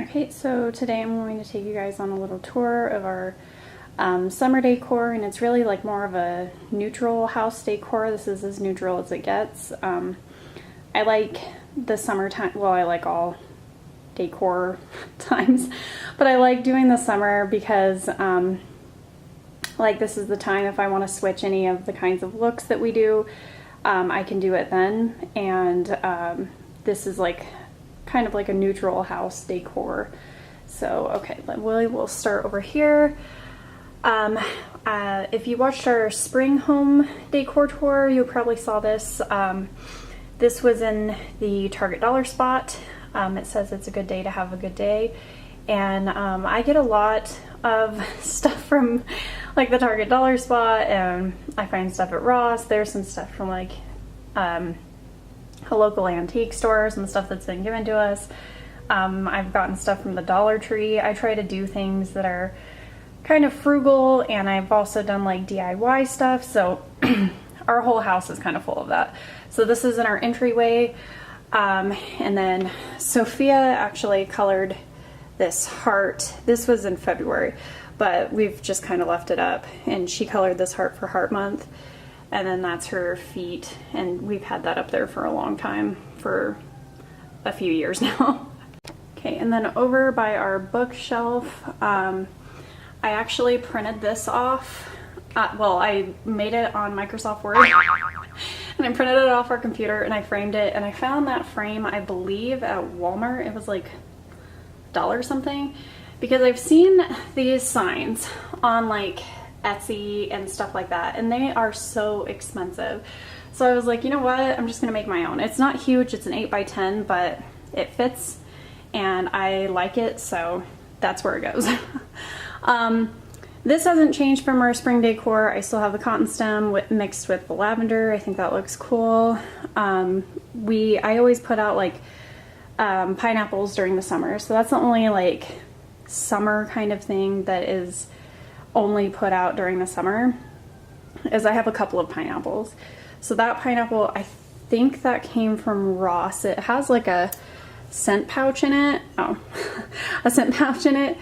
Okay, so today I'm going to take you guys on a little tour of our summer decor, and it's really like more of a neutral house decor. This is as neutral as it gets. I like the summertime, well, I like all decor times, but I like doing the summer because like this is the time if I want to switch any of the kinds of looks that we do, I can do it then. And this is like kind of like a neutral house decor. So okay, we'll start over here. If you watched our spring home decor tour, you probably saw this. This was in the Target dollar spot. It says it's a good day to have a good day, and I get a lot of stuff from like the Target dollar spot, and I find stuff at Ross. There's some stuff from like a local antique store, some stuff that's been given to us. I've gotten stuff from the Dollar Tree. I try to do things that are kind of frugal, and I've also done like DIY stuff, so our whole house is kind of full of that. So this is in our entryway, and then Sophia actually colored this heart. This was in February, but we've just kind of left it up, and she colored this heart for Heart Month. And then that's her feet, and we've had that up there for a long time, for a few years now. Okay, and then over by our bookshelf, I actually printed this off. Well, I made it on Microsoft Word, and I printed it off our computer, and I framed it, and I found that frame, I believe, at Walmart. It was like $1 something, because I've seen these signs on like Etsy and stuff like that, and they are so expensive. So I was like, you know what, I'm just gonna make my own. It's not huge, it's an 8x10, but it fits and I like it, so that's where it goes. This hasn't changed from our spring decor. I still have the cotton stem mixed with the lavender. I think that looks cool. I always put out like pineapples during the summer, so that's the only like summer kind of thing that is only put out during the summer, is I have a couple of pineapples. So that pineapple, I think that came from Ross. It has like a scent pouch in it. Oh, a scent pouch in it.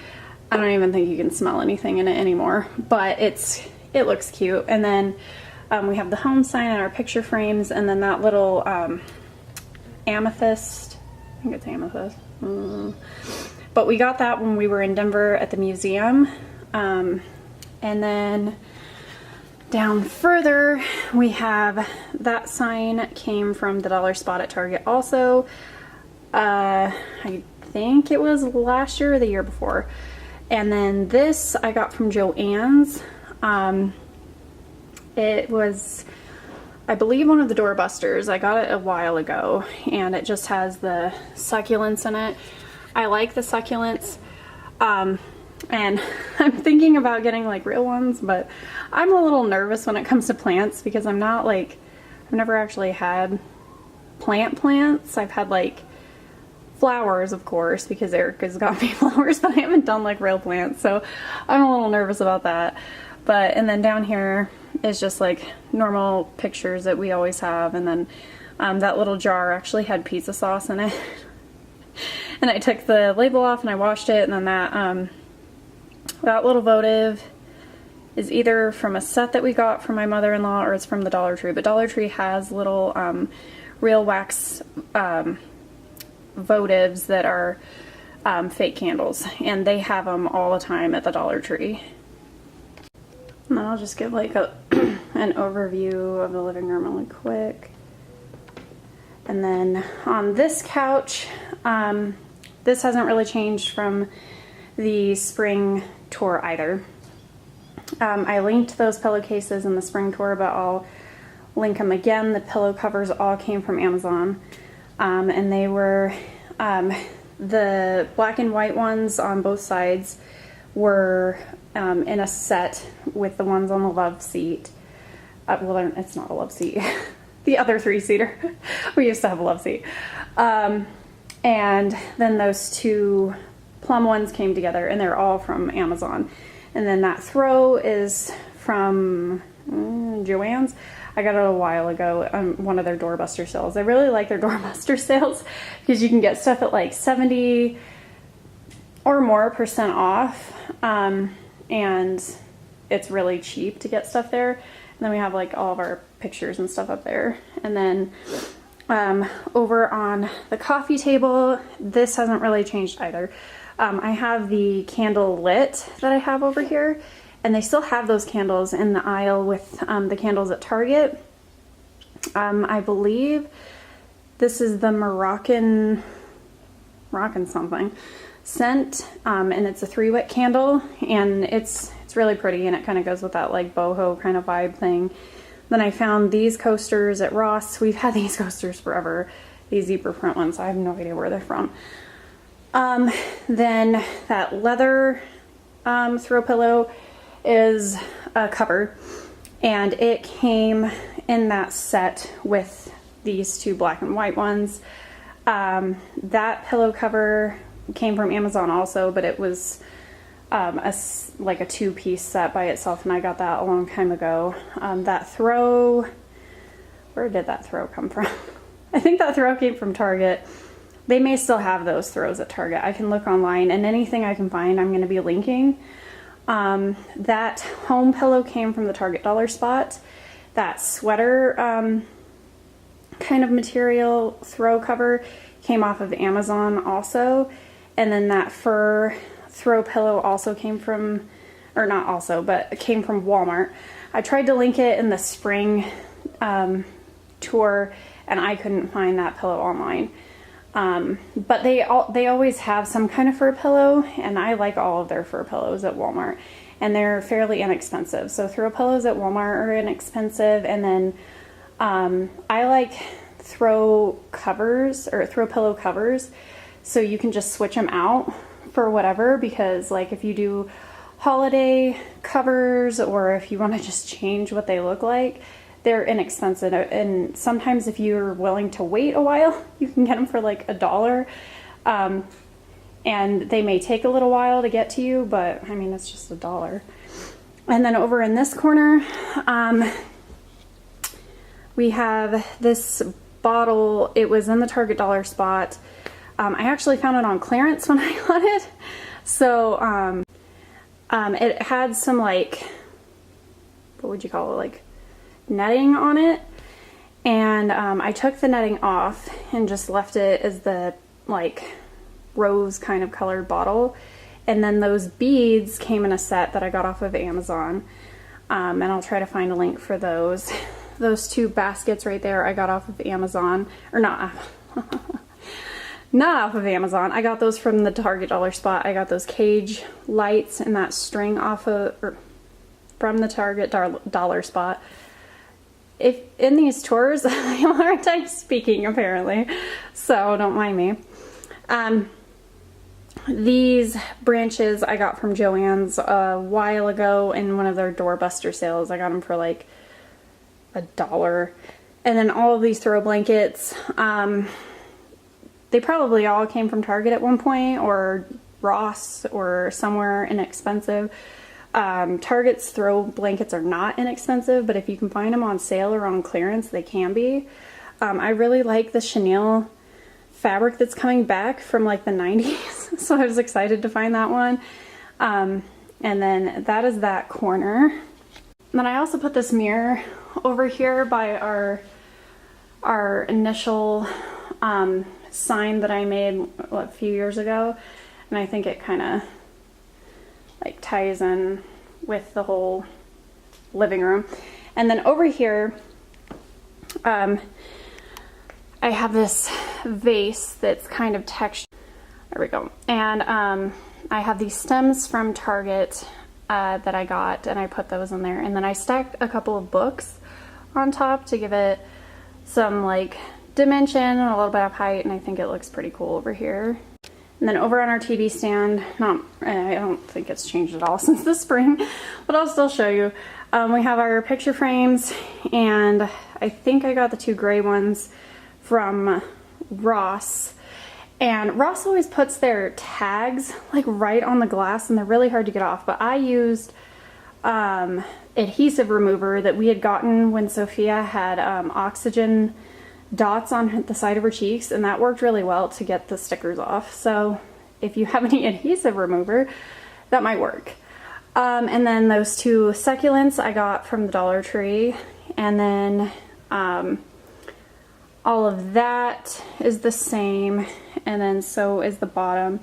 I don't even think you can smell anything in it anymore, but it looks cute. And then we have the home sign and our picture frames, and then that little amethyst. I think it's amethyst. But we got that when we were in Denver at the museum. And then down further, we have that sign came from the dollar spot at Target also. I think it was last year or the year before. And then this I got from Joann's. It was, I believe, one of the doorbusters. I got it a while ago, and it just has the succulents in it. I like the succulents. And I'm thinking about getting like real ones, but I'm a little nervous when it comes to plants because I'm not like, I've never actually had plants. I've had like flowers, of course, because Erica's got me flowers, but I haven't done like real plants, so I'm a little nervous about that. But, and then down here is just like normal pictures that we always have, and then that little jar actually had pizza sauce in it. And I took the label off and I washed it, and then that little votive is either from a set that we got from my mother-in-law or it's from the Dollar Tree. But Dollar Tree has little real wax votives that are fake candles, and they have them all the time at the Dollar Tree. And then I'll just give like an overview of the living room really quick. And then on this couch, this hasn't really changed from the spring tour either. I linked those pillowcases in the spring tour, but I'll link them again. The pillow covers all came from Amazon, and they were the black and white ones on both sides were in a set with the ones on the love seat. Well, it's not a love seat. The other three-seater. We used to have a love seat. And then those two plum ones came together, and they're all from Amazon. And then that throw is from Joann's. I got it a while ago on one of their doorbuster sales. I really like their doorbuster sales because you can get stuff at like 70, or more percent off, and it's really cheap to get stuff there. And then we have like all of our pictures and stuff up there. And then over on the coffee table, this hasn't really changed either. I have the candle lit that I have over here, and they still have those candles in the aisle with the candles at Target. I believe this is the Moroccan something scent, and it's a 3-wick candle, and it's really pretty, and it kind of goes with that like boho kind of vibe thing. Then I found these coasters at Ross. We've had these coasters forever, these zebra print ones. I have no idea where they're from. Then that leather throw pillow is a cover, and it came in that set with these 2 black and white ones. That pillow cover came from Amazon also, but it was like a 2-piece set by itself, and I got that a long time ago. That throw, where did that throw come from? I think that throw came from Target. They may still have those throws at Target. I can look online, and anything I can find I'm going to be linking. That home pillow came from the Target dollar spot. That sweater kind of material throw cover came off of Amazon also. And then that fur throw pillow also came from, or not also, but it came from Walmart. I tried to link it in the spring tour, and I couldn't find that pillow online. But they always have some kind of fur pillow, and I like all of their fur pillows at Walmart, and they're fairly inexpensive. So throw pillows at Walmart are inexpensive, and then I like throw covers or throw pillow covers, so you can just switch them out for whatever, because like if you do holiday covers, or if you want to just change what they look like, they're inexpensive. And sometimes if you're willing to wait a while, you can get them for like $1. And they may take a little while to get to you, but I mean, it's just $1. And then over in this corner, we have this bottle. It was in the Target dollar spot. I actually found it on clearance when I got it. So it had some like, what would you call it, like netting on it. And I took the netting off and just left it as the like rose kind of colored bottle. And then those beads came in a set that I got off of Amazon. And I'll try to find a link for those. Those 2 baskets right there I got off of Amazon, or not not off of Amazon. I got those from the Target dollar spot. I got those cage lights and that string off of, or from the Target dollar spot. If in these tours, I have a hard time speaking apparently, so don't mind me. These branches I got from Joann's a while ago in one of their doorbuster sales. I got them for like $1. And then all of these throw blankets, they probably all came from Target at one point, or Ross, or somewhere inexpensive. Target's throw blankets are not inexpensive, but if you can find them on sale or on clearance, they can be. I really like the chenille fabric that's coming back from like the 90s, so I was excited to find that one. And then that is that corner. And then I also put this mirror over here by our initial sign that I made a few years ago, and I think it kind of like ties in with the whole living room. And then over here I have this vase that's kind of textured. There we go. And I have these stems from Target that I got, and I put those in there, and then I stacked a couple of books on top to give it some like dimension and a little bit of height, and I think it looks pretty cool over here. And then over on our TV stand, I don't think it's changed at all since the spring, but I'll still show you. We have our picture frames, and I think I got the 2 gray ones from Ross. And Ross always puts their tags like right on the glass, and they're really hard to get off, but I used adhesive remover that we had gotten when Sophia had oxygen dots on the side of her cheeks, and that worked really well to get the stickers off. So if you have any adhesive remover, that might work. And then those two succulents I got from the Dollar Tree, and then all of that is the same, and then so is the bottom.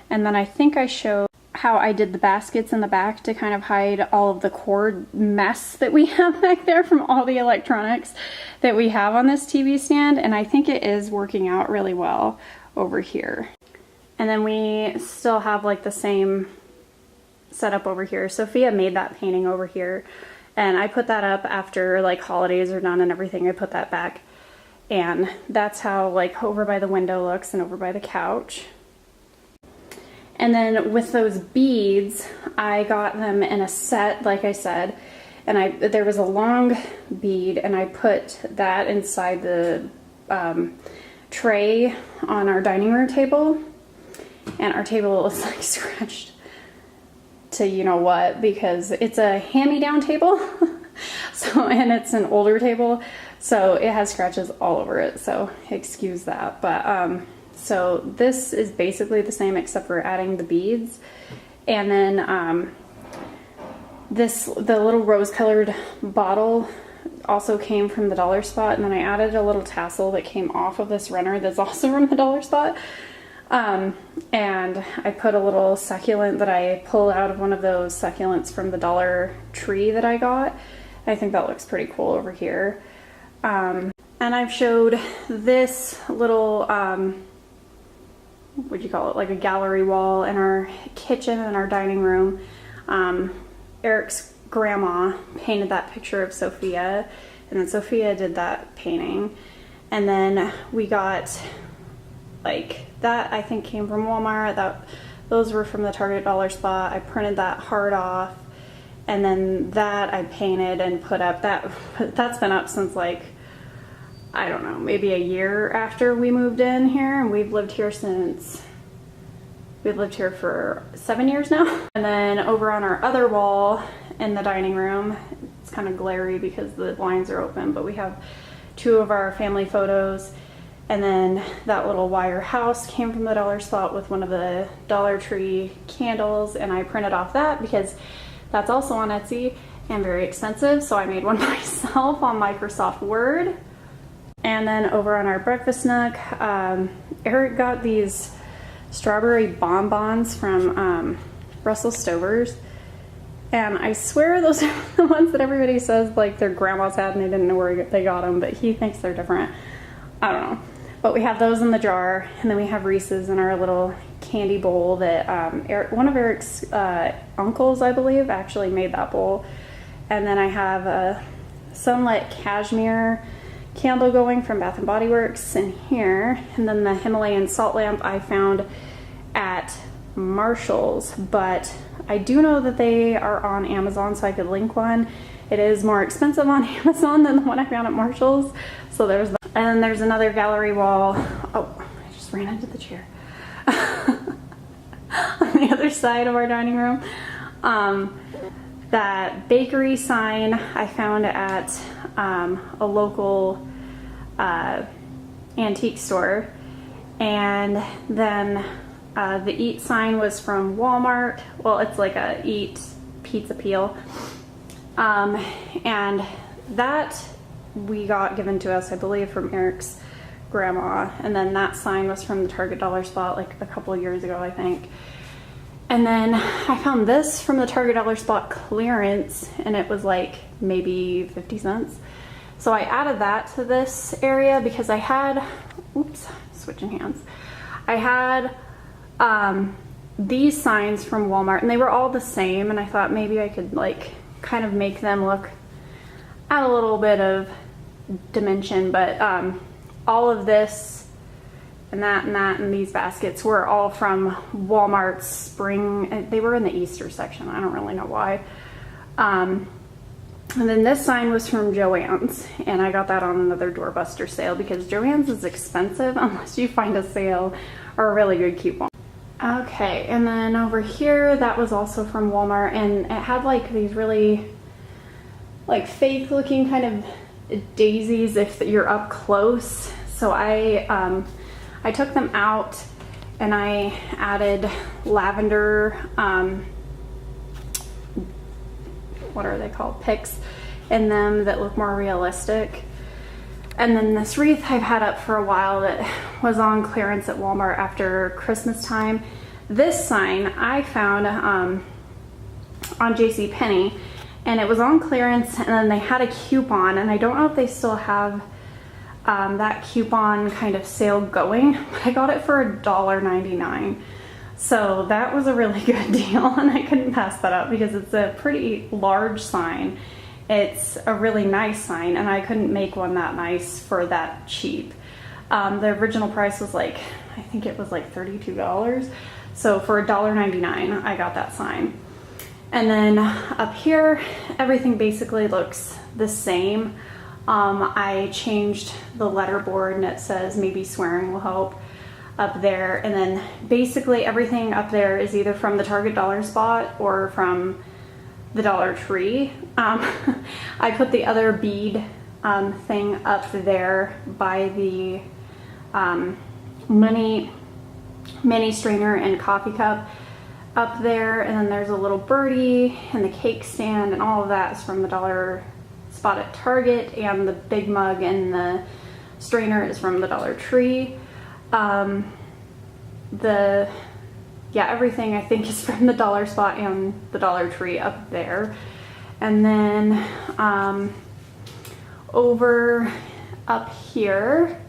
And then I think I showed how I did the baskets in the back to kind of hide all of the cord mess that we have back there from all the electronics that we have on this TV stand, and I think it is working out really well over here. And then we still have like the same setup over here. Sophia made that painting over here, and I put that up after like holidays are done and everything. I put that back, and that's how like over by the window looks and over by the couch. And then with those beads, I got them in a set, like I said, and there was a long bead, and I put that inside the tray on our dining room table, and our table is like scratched to you know what, because it's a hand-me-down table. So, and it's an older table, so it has scratches all over it, so excuse that. But so this is basically the same except for adding the beads. And then the little rose-colored bottle also came from the Dollar Spot, and then I added a little tassel that came off of this runner that's also from the Dollar Spot. And I put a little succulent that I pulled out of one of those succulents from the Dollar Tree that I got. I think that looks pretty cool over here. And I've showed this little what'd you call it, like a gallery wall in our kitchen and our dining room. Eric's grandma painted that picture of Sophia, and then Sophia did that painting. And then we got like that, I think came from Walmart. Those were from the Target Dollar Spot. I printed that hard off, and then that I painted and put up. That's been up since like, I don't know, maybe a year after we moved in here, and we've lived here for 7 years now. And then over on our other wall in the dining room, it's kind of glary because the blinds are open, but we have two of our family photos. And then that little wire house came from the Dollar Spot with one of the Dollar Tree candles, and I printed off that because that's also on Etsy and very expensive, so I made one myself on Microsoft Word. And then over on our breakfast nook, Eric got these strawberry bonbons from Russell Stover's, and I swear those are the ones that everybody says like their grandmas had and they didn't know where they got them, but he thinks they're different. I don't know. But we have those in the jar, and then we have Reese's in our little candy bowl that one of Eric's uncles, I believe, actually made that bowl. And then I have a Sunlit Cashmere candle going from Bath & Body Works in here, and then the Himalayan salt lamp I found at Marshall's, but I do know that they are on Amazon, so I could link one. It is more expensive on Amazon than the one I found at Marshall's, so there's that. And then there's another gallery wall. Oh, I just ran into the chair. On the other side of our dining room, that bakery sign I found at a local antique store, and then the Eat sign was from Walmart. Well, it's like a Eat pizza peel, and that we got given to us, I believe, from Eric's grandma. And then that sign was from the Target Dollar Spot like a couple of years ago, I think. And then I found this from the Target Dollar Spot clearance, and it was like maybe 50 cents. So I added that to this area because I had, oops, switching hands. I had these signs from Walmart, and they were all the same, and I thought maybe I could like kind of make them look add a little bit of dimension, but all of this and that and these baskets were all from Walmart's spring. They were in the Easter section. I don't really know why. And then this sign was from Joann's, and I got that on another doorbuster sale because Joann's is expensive unless you find a sale or a really good coupon. Okay, and then over here, that was also from Walmart, and it had like these really like fake looking kind of daisies if you're up close. So I took them out and I added lavender, what are they called? Picks in them that look more realistic. And then this wreath I've had up for a while that was on clearance at Walmart after Christmas time. This sign I found on JCPenney, and it was on clearance, and then they had a coupon, and I don't know if they still have that coupon kind of sale going, but I got it for $1.99. So that was a really good deal, and I couldn't pass that up because it's a pretty large sign. It's a really nice sign, and I couldn't make one that nice for that cheap. The original price was like, I think it was like $32. So for $1.99, I got that sign. And then up here, everything basically looks the same. I changed the letterboard, and it says maybe swearing will help up there. And then basically everything up there is either from the Target Dollar Spot or from the Dollar Tree. I put the other bead thing up there by the mini strainer and coffee cup up there, and then there's a little birdie and the cake stand, and all of that is from the Dollar Spot at Target, and the big mug and the strainer is from the Dollar Tree. Everything I think is from the Dollar Spot and the Dollar Tree up there. And then over up here,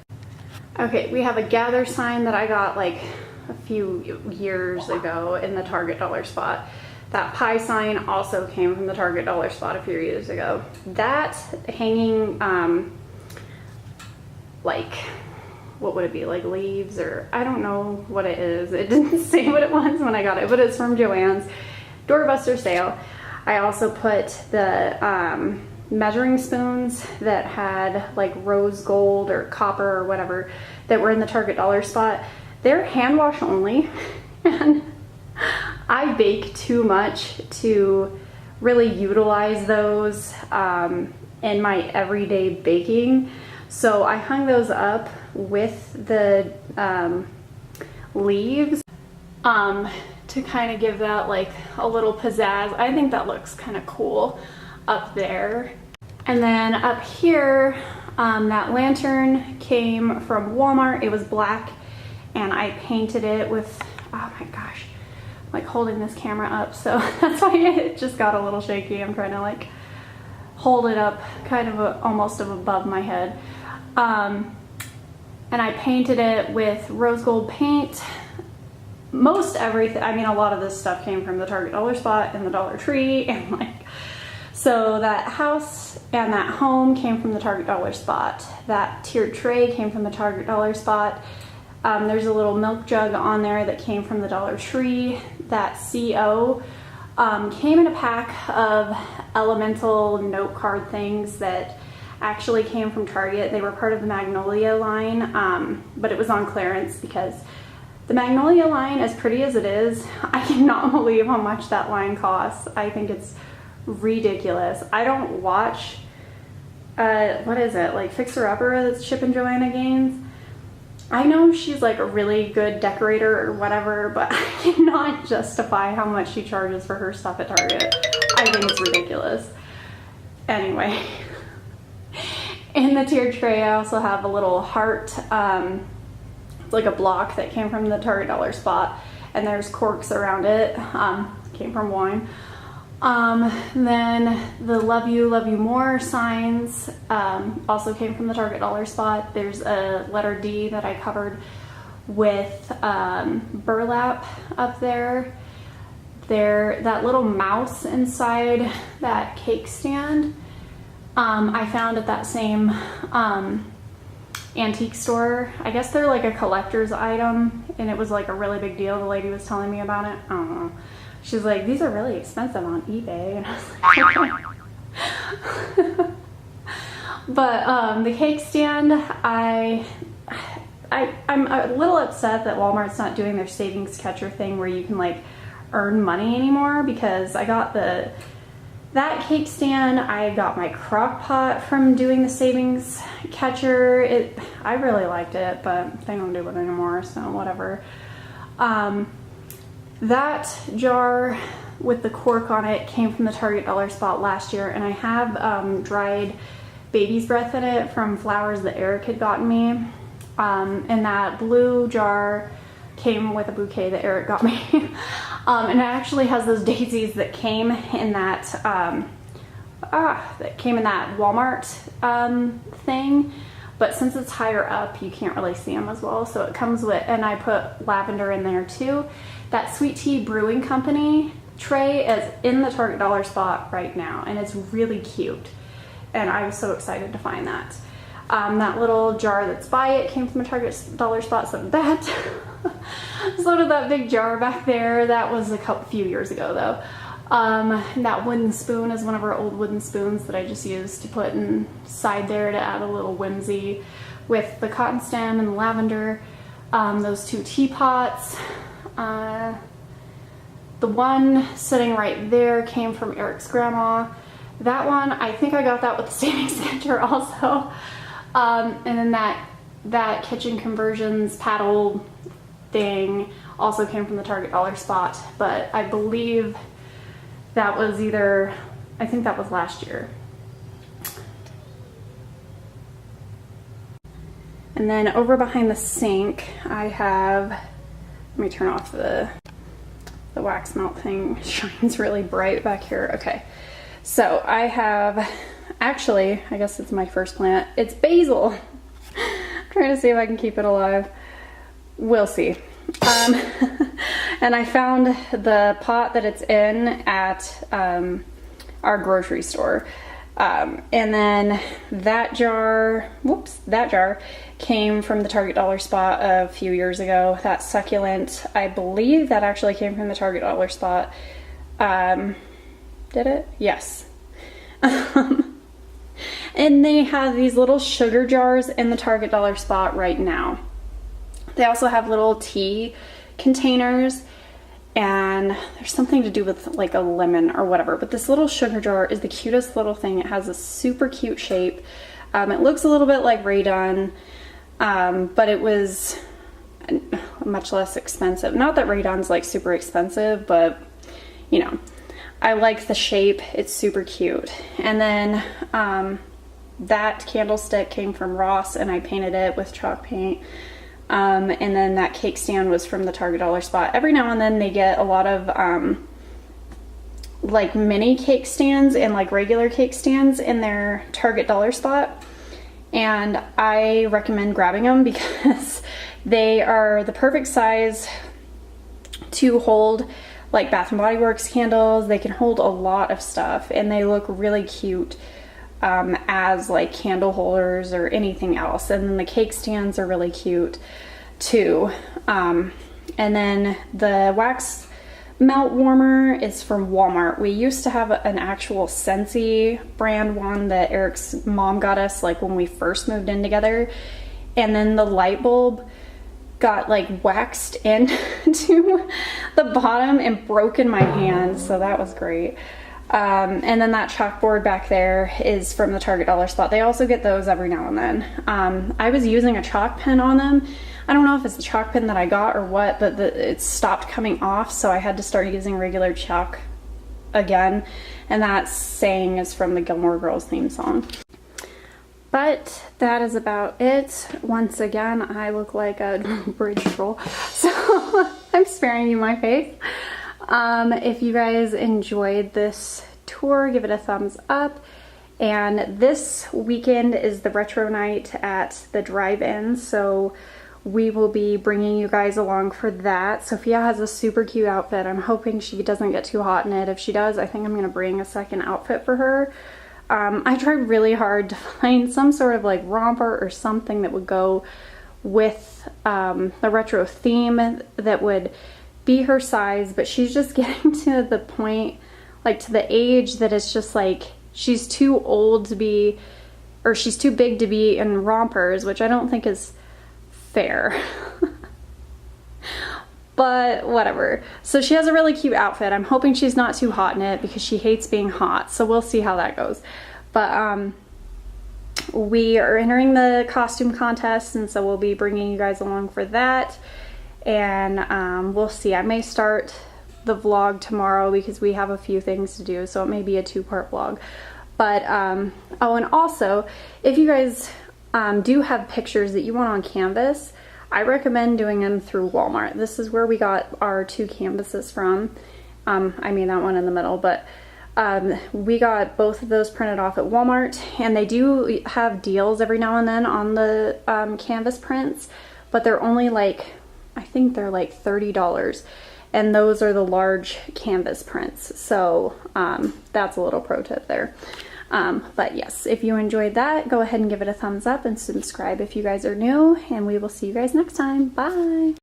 okay, we have a gather sign that I got like a few years ago in the Target Dollar Spot. That pie sign also came from the Target Dollar Spot a few years ago. That hanging, like, what would it be, like leaves, or I don't know what it is. It didn't say what it was when I got it, but it's from Joann's Doorbuster sale. I also put the measuring spoons that had like rose gold or copper or whatever that were in the Target Dollar Spot. They're hand wash only, and I bake too much to really utilize those in my everyday baking. So I hung those up with the leaves to kind of give that like a little pizzazz. I think that looks kind of cool up there. And then up here, that lantern came from Walmart. It was black, and I painted it with, oh my gosh, I'm like holding this camera up, so that's why it just got a little shaky. I'm trying to like hold it up kind of almost above my head. And I painted it with rose gold paint. Most everything, I mean, a lot of this stuff came from the Target Dollar Spot and the Dollar Tree, and like, so that house and that home came from the Target Dollar Spot. That tiered tray came from the Target Dollar Spot. There's a little milk jug on there that came from the Dollar Tree. That CO came in a pack of elemental note card things that actually came from Target. They were part of the Magnolia line, but it was on clearance because the Magnolia line, as pretty as it is, I cannot believe how much that line costs. I think it's ridiculous. I don't watch, what is it, like Fixer Upper that's shipping Joanna Gaines. I know she's like a really good decorator or whatever, but I cannot justify how much she charges for her stuff at Target. I think it's ridiculous. Anyway, in the tiered tray, I also have a little heart, it's like a block that came from the Target Dollar Spot, and there's corks around it, came from wine. Then the Love You More signs also came from the Target Dollar Spot. There's a letter D that I covered with burlap up there. That little mouse inside that cake stand, I found at that same antique store. I guess they're like a collector's item, and it was like a really big deal. The lady was telling me about it. I don't know. She's like, these are really expensive on eBay, and I was like, okay. But the cake stand, I'm a little upset that Walmart's not doing their savings catcher thing where you can like earn money anymore, because I got that cake stand, I got my crock pot from doing the savings catcher. I really liked it, but they don't do it anymore, so whatever. That jar with the cork on it came from the Target Dollar Spot last year, and I have dried baby's breath in it from flowers that Eric had gotten me. And that blue jar came with a bouquet that Eric got me. And it actually has those daisies that came in that Walmart thing. But since it's higher up, you can't really see them as well. So it comes with, and I put lavender in there too. That Sweet Tea Brewing Company tray is in the Target Dollar Spot right now, and it's really cute. And I was so excited to find that. That little jar that's by it came from a Target Dollar Spot, so did that. So did that big jar back there. That was a few years ago though. That wooden spoon is one of our old wooden spoons that I just used to put inside there to add a little whimsy with the cotton stem and the lavender. Those two teapots. The one sitting right there came from Eric's grandma. That one, I think I got that with the standing center also. And then that kitchen conversions paddle thing also came from the Target Dollar Spot, but I believe that was I think that was last year. And then over behind the sink, I have, let me turn off the wax melt thing. It shines really bright back here. Okay. So I have, actually, I guess it's my first plant. It's basil. I'm trying to see if I can keep it alive. We'll see. And I found the pot that it's in at our grocery store. And then that jar came from the Target Dollar Spot a few years ago. That succulent, I believe that actually came from the Target Dollar Spot. Did it? Yes. And they have these little sugar jars in the Target Dollar Spot right now. They also have little tea containers, and there's something to do with like a lemon or whatever, but this little sugar jar is the cutest little thing. It has a super cute shape. It looks a little bit like Rae Dunn, but it was much less expensive. Not that Rae Dunn's like super expensive, but you know, I like the shape. It's super cute. And then that candlestick came from Ross, and I painted it with chalk paint. And then that cake stand was from the Target Dollar Spot. Every now and then they get a lot of like mini cake stands and like regular cake stands in their Target Dollar Spot. And I recommend grabbing them because they are the perfect size to hold like Bath and Body Works candles. They can hold a lot of stuff, and they look really cute as like candle holders or anything else. And then the cake stands are really cute too. And then the wax melt warmer is from Walmart. We used to have an actual Scentsy brand one that Eric's mom got us like when we first moved in together, and then the light bulb got like waxed into the bottom and broke in my hand, so that was great. And then that chalkboard back there is from the Target Dollar Spot. They also get those every now and then. I was using a chalk pen on them. I don't know if it's the chalk pen that I got or what, but it stopped coming off, so I had to start using regular chalk again. And that saying is from the Gilmore Girls theme song. But that is about it. Once again, I look like a bridge troll, so I'm sparing you my face. If you guys enjoyed this tour, give it a thumbs up. And this weekend is the retro night at the drive-in, so we will be bringing you guys along for that. Sophia has a super cute outfit. I'm hoping she doesn't get too hot in it. If she does, I think I'm going to bring a second outfit for her. I tried really hard to find some sort of like romper or something that would go with the retro theme that would be her size, but she's just getting to the point, like to the age that it's just like she's too old to be, or she's too big to be in rompers, which I don't think is fair. But whatever. So she has a really cute outfit. I'm hoping she's not too hot in it because she hates being hot, so we'll see how that goes. But we are entering the costume contest, and so we'll be bringing you guys along for that. and we'll see. I may start the vlog tomorrow because we have a few things to do, so it may be a 2-part vlog. But oh, and also if you guys do have pictures that you want on canvas, I recommend doing them through Walmart. This is where we got our 2 canvases from. I made that one in the middle, but we got both of those printed off at Walmart, and they do have deals every now and then on the canvas prints, but they're only like, I think they're like $30, and those are the large canvas prints. So that's a little pro tip there. But yes, if you enjoyed that, go ahead and give it a thumbs up and subscribe if you guys are new, and we will see you guys next time. Bye!